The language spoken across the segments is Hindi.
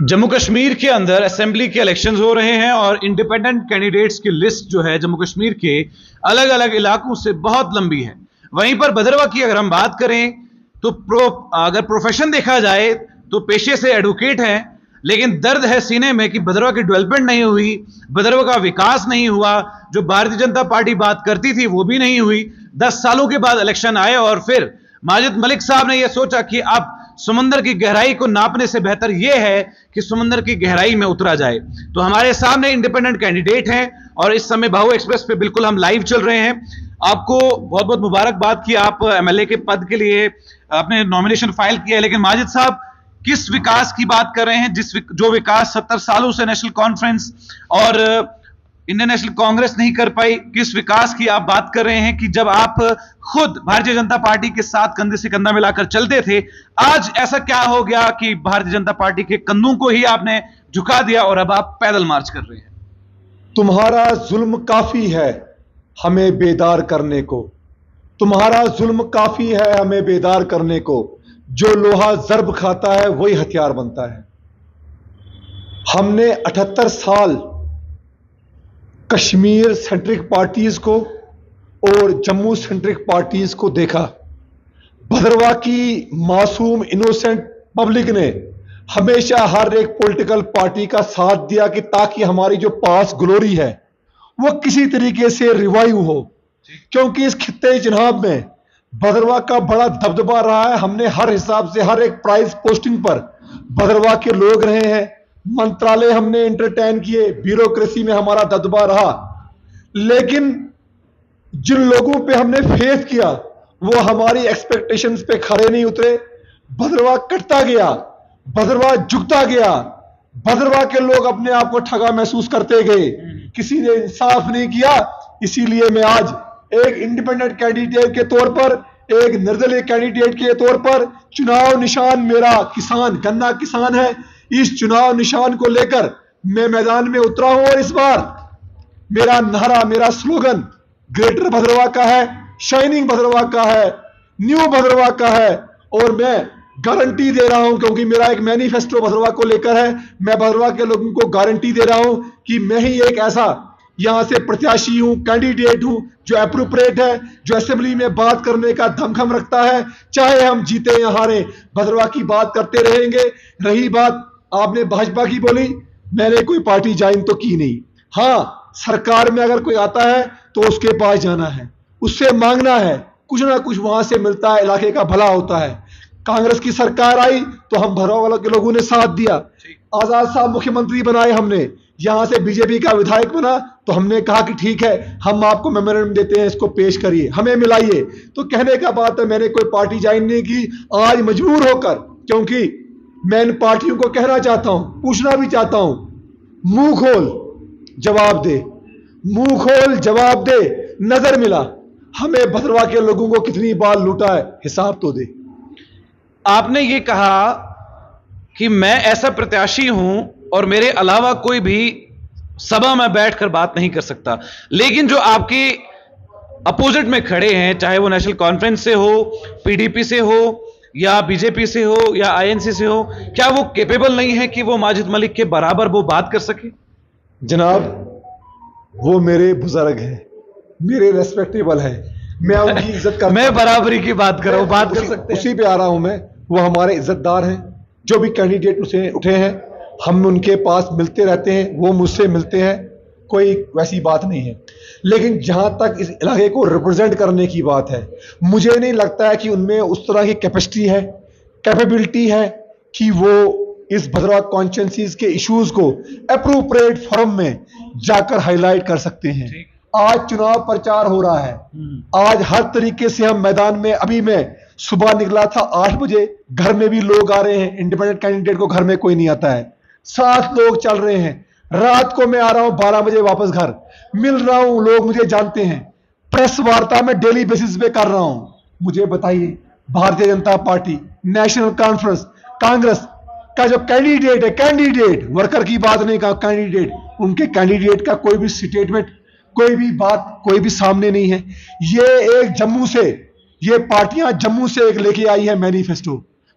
जम्मू कश्मीर के अंदर असेंबली के इलेक्शंस हो रहे हैं और इंडिपेंडेंट कैंडिडेट्स की लिस्ट जो है जम्मू कश्मीर के अलग अलग इलाकों से बहुत लंबी है। वहीं पर भदरवा की अगर हम बात करें तो अगर प्रोफेशन देखा जाए तो पेशे से एडवोकेट हैं, लेकिन दर्द है सीने में कि भदरवा की डेवलपमेंट नहीं हुई, भदरवा का विकास नहीं हुआ, जो भारतीय जनता पार्टी बात करती थी वो भी नहीं हुई। 10 सालों के बाद इलेक्शन आए और फिर माजिद मलिक साहब ने यह सोचा कि अब समुंदर की गहराई को नापने से बेहतर यह है कि समुंदर की गहराई में उतरा जाए। तो हमारे सामने इंडिपेंडेंट कैंडिडेट हैं और इस समय भाऊ एक्सप्रेस पे बिल्कुल हम लाइव चल रहे हैं। आपको बहुत बहुत मुबारकबाद कि आप एमएलए के पद के लिए आपने नॉमिनेशन फाइल किया है। लेकिन माजिद साहब, किस विकास की बात कर रहे हैं जो विकास 70 सालों से नेशनल कॉन्फ्रेंस और इंडियन नेशनल कांग्रेस नहीं कर पाई? किस विकास की आप बात कर रहे हैं कि जब आप खुद भारतीय जनता पार्टी के साथ कंधे से कंधा मिलाकर चलते थे, आज ऐसा क्या हो गया कि भारतीय जनता पार्टी के कंधों को ही आपने झुका दिया और अब आप पैदल मार्च कर रहे हैं? तुम्हारा जुल्म काफी है हमें बेदार करने को, तुम्हारा जुल्म काफी है हमें बेदार करने को, जो लोहा जर्ब खाता है वही हथियार बनता है। हमने 78 साल कश्मीर सेंट्रिक पार्टीज को और जम्मू सेंट्रिक पार्टीज को देखा। भदरवा की मासूम इनोसेंट पब्लिक ने हमेशा हर एक पॉलिटिकल पार्टी का साथ दिया कि ताकि हमारी जो पास ग्लोरी है वो किसी तरीके से रिवाइव हो, क्योंकि इस खित्ते जनाब में भदरवा का बड़ा दबदबा रहा है। हमने हर हिसाब से हर एक प्राइज पोस्टिंग पर भदरवा के लोग रहे हैं, मंत्रालय हमने एंटरटेन किए, ब्यूरोक्रेसी में हमारा दबदबा रहा, लेकिन जिन लोगों पे हमने फेथ किया वो हमारी एक्सपेक्टेशंस पे खरे नहीं उतरे। भदरवा कटता गया, भदरवा झुकता गया, भदरवा के लोग अपने आप को ठगा महसूस करते गए, किसी ने इंसाफ नहीं किया। इसीलिए मैं आज एक इंडिपेंडेंट कैंडिडेट के तौर पर, एक निर्दलीय कैंडिडेट के तौर पर, चुनाव निशान मेरा किसान गन्ना किसान है, इस चुनाव निशान को लेकर मैं मैदान में उतरा हूं और इस बार मेरा नारा, मेरा स्लोगन ग्रेटर भदरवा का है, शाइनिंग भदरवा का है, न्यू भदरवा का है। और मैं गारंटी दे रहा हूं, क्योंकि मेरा एक मैनिफेस्टो भदरवा को लेकर है, मैं भदरवा के लोगों को गारंटी दे रहा हूं कि मैं ही एक ऐसा यहां से प्रत्याशी हूं, कैंडिडेट हूं जो एप्रोप्रिएट है, जो असेंबली में बात करने का दमखम रखता है। चाहे हम जीते या हारे, भदरवा की बात करते रहेंगे। रही बात आपने भाजपा की बोली, मैंने कोई पार्टी ज्वाइन तो की नहीं। हाँ, सरकार में अगर कोई आता है तो उसके पास जाना है, उससे मांगना है, कुछ ना कुछ वहां से मिलता है, इलाके का भला होता है। कांग्रेस की सरकार आई तो हम भदरवा वालों के लोगों ने साथ दिया, आजाद साहब मुख्यमंत्री बनाए हमने, यहां से बीजेपी का विधायक बना तो हमने कहा कि ठीक है हम आपको मेमोरेंडम देते हैं, इसको पेश करिए, हमें मिलाइए। तो कहने का बात है, मैंने कोई पार्टी ज्वाइन नहीं की, आज मजबूर होकर, क्योंकि मैं इन पार्टियों को कहना चाहता हूं, पूछना भी चाहता हूं, मुंह खोल जवाब दे, मुंह खोल जवाब दे। नजर मिला हमें भदरवा के लोगों को कितनी बार लूटा है, हिसाब तो दे। आपने ये कहा कि मैं ऐसा प्रत्याशी हूं और मेरे अलावा कोई भी सभा में बैठकर बात नहीं कर सकता, लेकिन जो आपके अपोजिट में खड़े हैं, चाहे वो नेशनल कॉन्फ्रेंस से हो, पीडीपी से हो या बीजेपी से हो या आईएनसी से हो, क्या वो कैपेबल नहीं है कि वो माजिद मलिक के बराबर वो बात कर सके? जनाब, वो मेरे बुजुर्ग हैं, मेरे रेस्पेक्टेबल हैं, मैं उनकी इज्जत कर मैं बराबरी की बात कर रहा हूं, बात कर सकते हैं, उसी पे आ रहा हूं मैं। वो हमारे इज्जतदार हैं, जो भी कैंडिडेट उसे उठे हैं हम उनके पास मिलते रहते हैं, वो मुझसे मिलते हैं, कोई वैसी बात नहीं है। लेकिन जहां तक इस इलाके को रिप्रेजेंट करने की बात है, मुझे नहीं लगता है कि उनमें उस तरह की कैपेसिटी है, कैपेबिलिटी है कि वो इस भदरवा कॉन्स्टिट्यूएंसीज के इश्यूज को एप्रोप्रिएट फोरम में जाकर हाईलाइट कर सकते हैं। आज चुनाव प्रचार हो रहा है, आज हर तरीके से हम मैदान में, अभी मैं सुबह निकला था 8 बजे, घर में भी लोग आ रहे हैं, इंडिपेंडेंट कैंडिडेट को घर में कोई नहीं आता है, 7 लोग चल रहे हैं। रात को मैं आ रहा हूं 12 बजे वापस घर, मिल रहा हूं, लोग मुझे जानते हैं, प्रेस वार्ता में डेली बेसिस पे कर रहा हूं। मुझे बताइए, Bharatiya Janata party, national conference, Congress का जो कैंडिडेट है, कैंडिडेट वर्कर की बात नहीं, का कैंडिडेट, उनके कैंडिडेट का कोई भी स्टेटमेंट, कोई भी बात, कोई भी सामने नहीं है। ये एक जम्मू से, ये पार्टियां जम्मू से एक लेके आई है मैनिफेस्टो,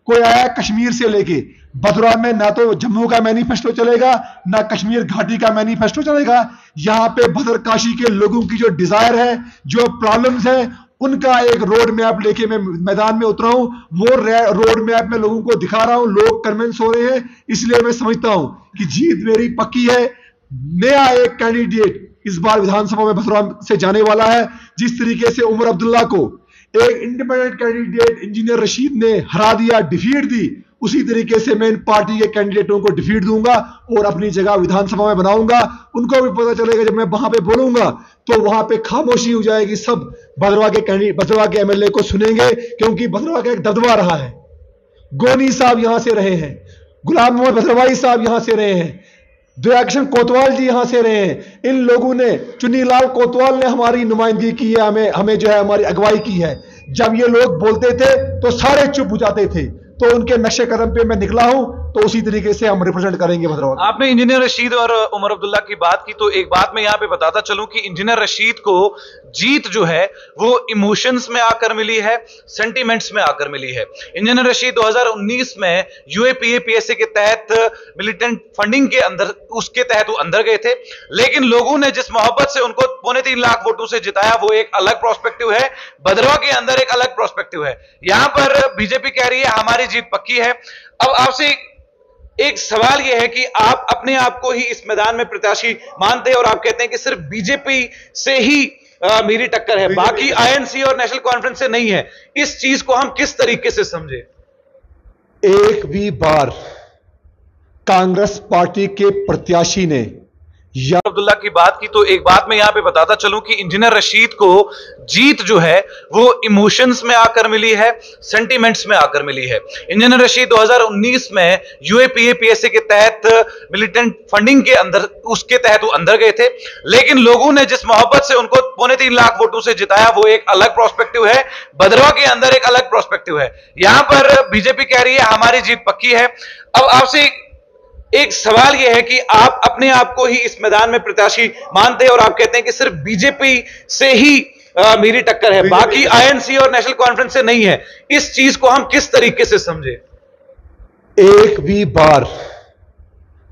कोई आया कश्मीर से लेके, भदरवा में ना तो जम्मू का मैनिफेस्टो चलेगा ना कश्मीर घाटी का मैनिफेस्टो चलेगा। यहां पे भद्रकाशी के लोगों की जो डिजायर है, जो प्रॉब्लम्स है, उनका एक रोड मैप लेके मैं मैदान में उतरा हूं। वो रोड मैप में लोगों को दिखा रहा हूं, लोग कन्विंस हो रहे हैं। इसलिए मैं समझता हूं कि जीत मेरी पक्की है। नया एक कैंडिडेट इस बार विधानसभा में भदरवा से जाने वाला है। जिस तरीके से उमर अब्दुल्ला को एक इंडिपेंडेंट कैंडिडेट इंजीनियर रशीद ने हरा दिया, डिफीट दी, उसी तरीके से मैं इन पार्टी के कैंडिडेटों को डिफीट दूंगा और अपनी जगह विधानसभा में बनाऊंगा। उनको भी पता चलेगा जब मैं वहां पे बोलूंगा तो वहां पे खामोशी हो जाएगी। सब भदरवा के एमएलए को सुनेंगे, क्योंकि भदरवा का एक दबदबा रहा है। गोनी साहब यहां से रहे हैं, गुलाम मोहम्मद भदरवाई साहब यहां से रहे हैं, दयाकिशन कोतवाल जी यहां से रहे हैं। इन लोगों ने, चुन्नीलाल कोतवाल ने हमारी नुमाइंदगी की है, हमें जो है हमारी अगुवाई की है। जब ये लोग बोलते थे तो सारे चुप हो जाते थे। तो उनके नक्शे कदम पे मैं निकला हूं, तो उसी तरीके से हम रिप्रेजेंट करेंगे भद्रवा। आपने इंजीनियर रशीद और उमर अब्दुल्ला की बात की, तो एक बात मैं यहां पे बताता चलूं कि इंजीनियर रशीद को जीत जो है वो इमोशंस में आकर मिली है, सेंटिमेंट्स में आकर मिली है। इंजीनियर रशीद 2019 में यूएपीए पीएससी के तहत मिलिटेंट फंडिंग के अंदर, उसके तहत वो अंदर गए थे, लेकिन लोगों ने जिस मोहब्बत से उनको 3.25 लाख वोटों से जिताया, वो एक अलग प्रोस्पेक्टिव है। भद्रवा के अंदर एक अलग प्रोस्पेक्टिव है। यहां पर बीजेपी कह रही है हमारी जीत पक्की है। अब आपसे एक सवाल यह है कि आप अपने आप को ही इस मैदान में प्रत्याशी मानते हैं और आप कहते हैं कि सिर्फ बीजेपी से ही मेरी टक्कर है, बाकी आईएनसी और नेशनल कॉन्फ्रेंस से नहीं है। इस चीज को हम किस तरीके से समझे? एक भी बार कांग्रेस पार्टी के प्रत्याशी ने अब्दुल्ला की बात की, तो एक बात मैं यहां पे बताता चलूं कि इंजीनियर रशीद को जीत जो है वो इमोशंस में आकर मिली है, सेंटिमेंट्स में आकर मिली है। इंजीनियर रशीद 2019 में यूएपीए पीएससी के तहत मिलिटेंट फंडिंग के अंदर, उसके तहत वो अंदर गए थे, लेकिन लोगों ने जिस मोहब्बत से उनको 3.25 लाख वोटों से जिताया, वो एक अलग प्रोस्पेक्टिव है। भद्रवा के अंदर एक अलग प्रोस्पेक्टिव है। यहां पर बीजेपी कह रही है हमारी जीत पक्की है। अब आपसे एक सवाल यह है कि आप अपने आप को ही इस मैदान में प्रत्याशी मानते हैं और आप कहते हैं कि सिर्फ बीजेपी से ही मेरी टक्कर है, बाकी आईएनसी और नेशनल कॉन्फ्रेंस से नहीं है। इस चीज को हम किस तरीके से समझे? एक भी बार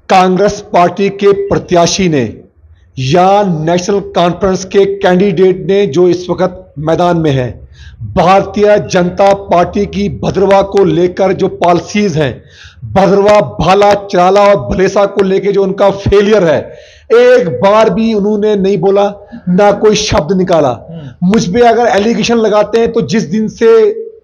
कांग्रेस पार्टी के प्रत्याशी ने या नेशनल कॉन्फ्रेंस के कैंडिडेट ने, जो इस वक्त मैदान में है, भारतीय जनता पार्टी की भद्रवा को लेकर जो पॉलिसीज हैं, भद्रवा, भाला, चराला और भलेसा को लेकर जो उनका फेलियर है, एक बार भी उन्होंने नहीं बोला, ना कोई शब्द निकाला। मुझ पे अगर एलिगेशन लगाते हैं तो जिस दिन से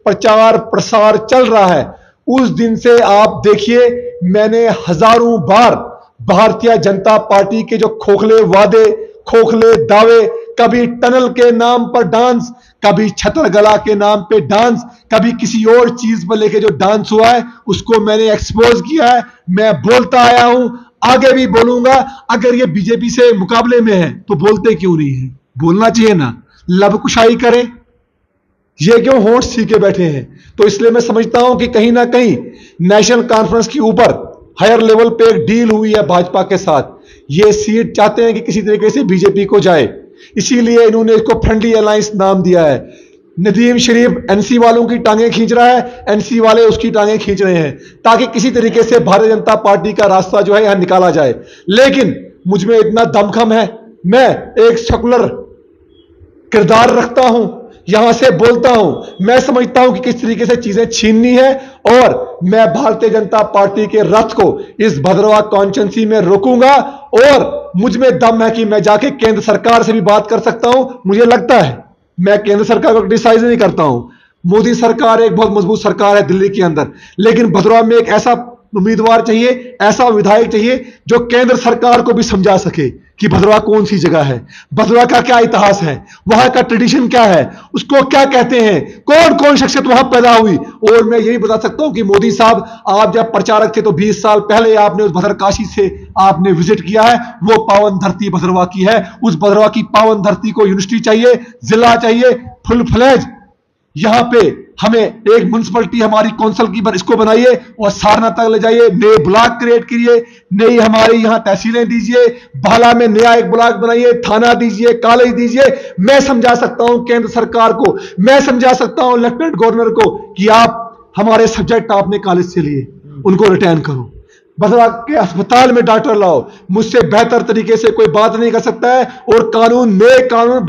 प्रचार प्रसार चल रहा है उस दिन से आप देखिए, मैंने हजारों बार भारतीय जनता पार्टी के जो खोखले वादे, खोखले दावे, कभी टनल के नाम पर डांस, कभी छतरगला के नाम पे डांस, कभी किसी और चीज पर लेके जो डांस हुआ है उसको मैंने एक्सपोज किया है। मैं बोलता आया हूं, आगे भी बोलूंगा। अगर ये बीजेपी से मुकाबले में है तो बोलते क्यों नहीं है? बोलना चाहिए ना, लबकुशाई करें। ये क्यों होंठ सीके बैठे हैं? तो इसलिए मैं समझता हूं कि कहीं ना कहीं नेशनल कॉन्फ्रेंस के ऊपर हायर लेवल पे एक डील हुई है भाजपा के साथ। ये सीट चाहते हैं कि किसी तरीके से बीजेपी को जाए, इसीलिए इन्होंने इसको फ्रेंडली अलायंस नाम दिया है। नदीम शरीफ एनसी वालों की टांगें खींच रहा है, एनसी वाले उसकी टांगें खींच रहे हैं, ताकि किसी तरीके से भारतीय जनता पार्टी का रास्ता जो है यहां निकाला जाए। लेकिन मुझ में इतना दमखम है, मैं एक सेकुलर किरदार रखता हूं, यहां से बोलता हूं। मैं समझता हूं कि किस तरीके से चीजें छीननी है, और मैं भारतीय जनता पार्टी के रथ को इस भद्रवा कॉन्स्टिट्यूंसी में रोकूंगा। और मुझ में दम है कि मैं जाके केंद्र सरकार से भी बात कर सकता हूं। मुझे लगता है मैं केंद्र सरकार को क्रिटिसाइज नहीं करता हूं, मोदी सरकार एक बहुत मजबूत सरकार है दिल्ली के अंदर, लेकिन भद्रवा में एक ऐसा उम्मीदवार चाहिए, ऐसा विधायक चाहिए जो केंद्र सरकार को भी समझा सके कि भद्रवा कौन सी जगह है, भद्रवा का क्या इतिहास है, वहां का ट्रेडिशन क्या है, उसको क्या कहते हैं, कौन कौन शख्सियत वहां पैदा हुई। और मैं यही बता सकता हूं कि मोदी साहब, आप जब प्रचारक थे तो 20 साल पहले आपने उस भद्रकाशी से आपने विजिट किया है। वो पावन धरती भद्रवा की है। उस भद्रवा की पावन धरती को यूनिवर्सिटी चाहिए, जिला चाहिए, फुल फ्लेज। यहां पे हमें एक म्युनिसिपलिटी हमारी कौंसिल की इसको बनाइए और सारनाथ तक ले जाइए, नए ब्लॉक क्रिएट करिए, नई हमारी यहां तहसीलें दीजिए, भाला में नया एक ब्लॉक बनाइए, थाना दीजिए, कॉलेज दीजिए। मैं समझा सकता हूं केंद्र सरकार को, मैं समझा सकता हूं लेफ्टिनेंट गवर्नर को कि आप हमारे सब्जेक्ट आपने कॉलेज से लिए, उनको रिटर्न करो। भद्रवा के अस्पताल में डॉक्टर लाओ। मुझसे बेहतर तरीके से कोई बात नहीं कर सकता है। और कानून, नए कानून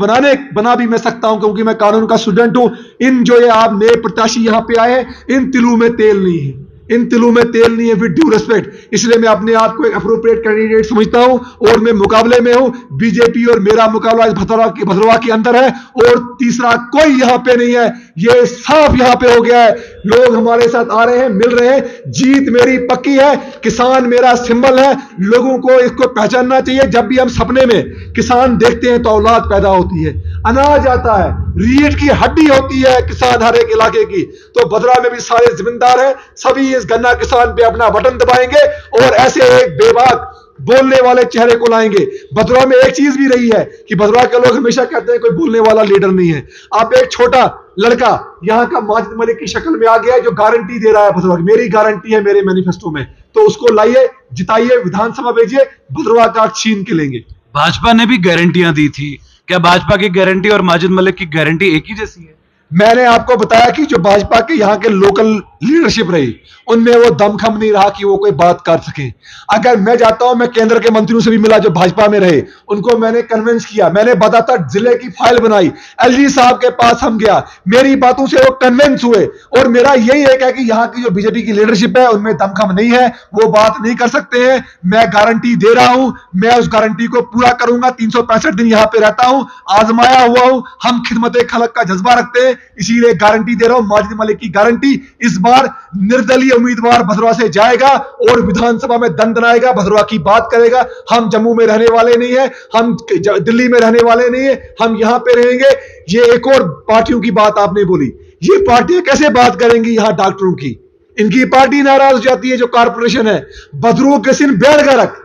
बना भी मैं सकता हूं, क्योंकि मैं कानून का स्टूडेंट हूं। इन जो ये आप नए प्रत्याशी यहां पे आए, इन तिलों में तेल नहीं है, इन तिलों में तेल नहीं है, विद ड्यू रिस्पेक्ट। इसलिए मैं अपने आप को एक अप्रोप्रिएट कैंडिडेट समझता हूं और मैं मुकाबले में हूं। बीजेपी और मेरा मुकाबला भद्रवा के अंदर है और तीसरा कोई यहां पे नहीं है। ये साफ यहां पे हो गया है। लोग हमारे साथ आ रहे हैं, मिल रहे हैं। जीत मेरी पक्की है। किसान मेरा सिंबल है। लोगों को इसको पहचानना चाहिए। जब भी हम सपने में किसान देखते हैं तो औलाद पैदा होती है, अनाज आता है, रीढ़ की हड्डी होती है किसान हर एक इलाके की। तो भद्रवा में भी सारे जिम्मेदार हैं, सभी इस गन्ना किसान पे अपना बटन दबाएंगे और ऐसे एक बेबाक बोलने वाले चेहरे को लाएंगे। भद्रवा में एक चीज भी रही है कि भद्रवा के लोग हमेशा कहते हैं कोई बोलने वाला लीडर नहीं है। आप एक छोटा लड़का यहाँ का माजिद मलिक की शक्ल में आ गया है जो गारंटी दे रहा है भद्रवा की, मेरी गारंटी है मेरे मैनिफेस्टो में, तो उसको लाइए, जिताइए, विधानसभा भेजिए, भद्रवा का छीन के लेंगे। भाजपा ने भी गारंटियां दी थी, क्या भाजपा की गारंटी और माजिद मलिक की गारंटी एक ही जैसी है? मैंने आपको बताया कि जो भाजपा के यहाँ के लोकल लीडरशिप रही, उनमें वो दमखम नहीं रहा कि वो कोई बात कर सके। अगर मैं जाता हूं, मैं केंद्र के मंत्रियों से भी मिला जो भाजपा में रहे, उनको मैंने कन्विंस किया, मैंने बताता जिले की फाइल बनाई, एलजी साहब के पास हम गया, मेरी बातों से वो कन्विंस हुए। और मेरा यही एक है कि यहाँ की जो बीजेपी की लीडरशिप है उनमें दमखम नहीं है, वो बात नहीं कर सकते हैं। मैं गारंटी दे रहा हूं, मैं उस गारंटी को पूरा करूंगा। 365 दिन यहाँ पे रहता हूं, आजमाया हुआ हूं। हम खिदमत खलक का जज्बा रखते हैं, इसीलिए गारंटी दे रहा हूं। माजिद मलिक की गारंटी, इस बार निर्दलीय उम्मीदवार भद्रवा से जाएगा और विधानसभा में दंदनाएगा, भद्रवा की बात करेगा। हम जम्मू में रहने वाले नहीं है, हम दिल्ली में रहने वाले नहीं है, हम यहां पे रहेंगे। ये एक और पार्टियों की बात आपने बोली, ये पार्टियां कैसे बात करेंगी यहां डॉक्टरों की? इनकी पार्टी नाराज हो जाती है जो कारपोरेशन है। भद्रू के सिन बेड़ गर्क,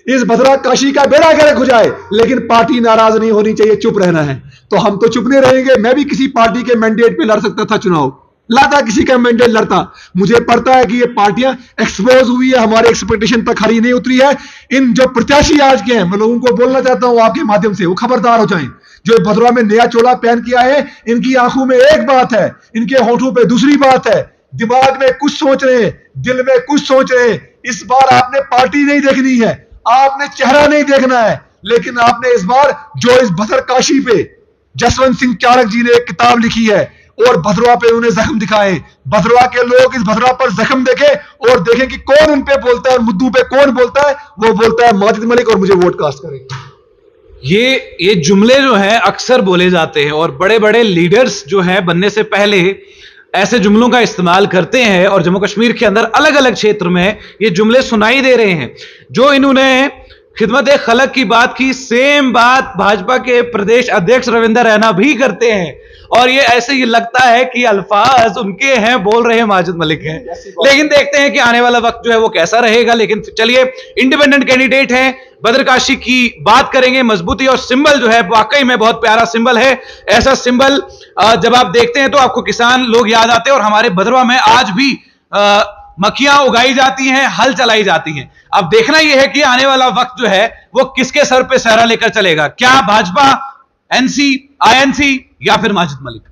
इस भद्रा काशी का बेड़ा गर्क हो जाए, लेकिन पार्टी नाराज नहीं होनी चाहिए, चुप रहना है। तो हम तो चुप नहीं रहेंगे। मैं भी किसी पार्टी के मैंडेट पे लड़ सकता था चुनाव, लाता किसी का मैंडेट लड़ता। मुझे पता है कि ये पार्टियां एक्सपोज हुई है, हमारे एक्सपेक्टेशन तक खरी नहीं उतरी है। इन जो प्रत्याशी आज के हैं, मैं लोगों को बोलना चाहता हूं आपके माध्यम से, वो खबरदार हो जाएं। जो भद्रवा में नया चोला पहन के आए हैं, इनकी आंखों में एक बात है, इनके होठों पे दूसरी बात है। दिमाग में कुछ सोच रहे हैं, दिल में कुछ सोच रहे हैं। इस बार आपने पार्टी नहीं देखनी है, आपने चेहरा नहीं देखना है, लेकिन आपने इस बार जो इस भद्र काशी पे जसवंत सिंह चारक जी ने एक किताब लिखी है और भद्रवा पे उन्हें जख्म दिखाए। भद्रवा के लोग इस भद्रवा पर जख्म देखें और देखें कि कौन उन पे बोलता है और मुद्दों पे कौन बोलता है। वो बोलता है माजिद मलिक और मुझे वोट कास्ट करेंगे। ये जुमले जो हैं अक्सर बोले जाते हैं और बड़े बड़े लीडर्स जो हैं बनने से पहले ऐसे जुमलों का इस्तेमाल करते हैं और जम्मू कश्मीर के अंदर अलग अलग क्षेत्र में ये जुमले सुनाई दे रहे हैं। जो इन्होंने खिदमत खलक की बात की, सेम बात भाजपा के प्रदेश अध्यक्ष रविंद्र रैना भी करते हैं और ये ऐसे ही लगता है कि अल्फाज उनके हैं, बोल रहे हैं माजिद मलिक हैं। लेकिन देखते हैं कि आने वाला वक्त जो है वो कैसा रहेगा। लेकिन चलिए, इंडिपेंडेंट कैंडिडेट हैं, भद्रकाशी की बात करेंगे। मजबूती और सिंबल जो है वाकई में बहुत प्यारा सिंबल है। ऐसा सिंबल जब आप देखते हैं तो आपको किसान लोग याद आते हैं और हमारे भद्रवा में आज भी मक्खियां उगाई जाती हैं, हल चलाई जाती हैं। अब देखना यह है कि आने वाला वक्त जो है वो किसके सर पे सहरा लेकर चलेगा, क्या भाजपा, एनसी, आईएनसी या फिर माजिद मलिक।